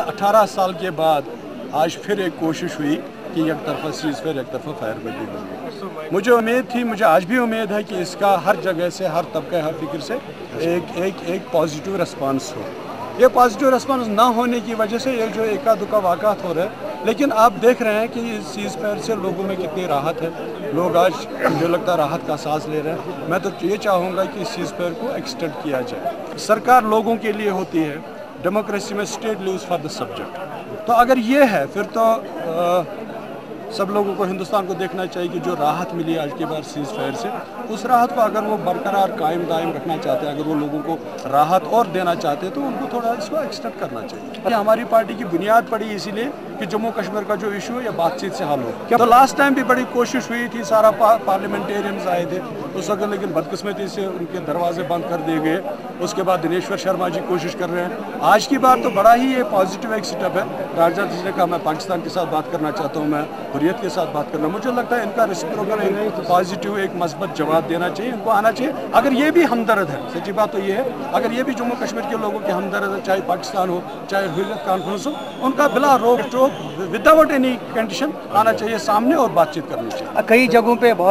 18 साल के बाद आज फिर एक कोशिश हुई कि एक तरफा सीज फायर एक तरफा फायरबंदी होगी। मुझे उम्मीद थी, मुझे आज भी उम्मीद है कि इसका हर जगह से, हर तबके, हर फिक्र से एक पॉजिटिव रिस्पांस हो। ये पॉजिटिव रिस्पांस ना होने की वजह से ये जो एका दुका वाक़ात हो रहे हैं, लेकिन आप देख रहे हैं कि इस सीज फायर से लोगों में कितनी राहत है। लोग आज मुझे लगता है राहत का सांस ले रहे हैं। मैं तो ये चाहूँगा कि सीज फायर को एक्सटेंड किया जाए। सरकार लोगों के लिए होती है, डेमोक्रेसी में state leaves for the subject. तो अगर ये है फिर तो सब लोगों को, हिंदुस्तान को देखना चाहिए कि जो राहत मिली आज के बाद सीज फायर से, उस राहत को अगर वो बरकरार कायम दायम रखना चाहते हैं, अगर वो लोगों को राहत और देना चाहते हैं, तो उनको थोड़ा इसको एक्सटेंड करना चाहिए। हमारी पार्टी की बुनियाद पड़ी इसीलिए कि जम्मू कश्मीर का जो इशू है ये बातचीत से हल हो। तो लास्ट टाइम भी बड़ी कोशिश हुई थी, सारा पार्लियामेंटेरियंस आए थे उस वक्त, लेकिन बदकिस्मती से उनके दरवाजे बंद कर दिए गए। उसके बाद दिनेश्वर शर्मा जी कोशिश कर रहे हैं। आज की बात तो बड़ा ही ये पॉजिटिव एक स्टेप है। राजनाथ जी ने कहा मैं पाकिस्तान के साथ बात करना चाहता हूँ, मैं हुर्रियत के साथ बात करना। मुझे लगता है इनका रेसिप्रोकल एक पॉजिटिव, एक मस्बत जवाब देना चाहिए, इनको आना चाहिए। अगर ये भी हमदर्द है, सच्ची बात तो ये है, अगर ये भी जम्मू कश्मीर के लोगों के हमदर्द है, चाहे पाकिस्तान हो चाहे हुर्रियत कॉन्फ्रेंस हो, उनका बिला रोक टोक विदाउट एनी कंडीशन आना चाहिए सामने और बातचीत करनी चाहिए। कई जगहों पे बहुत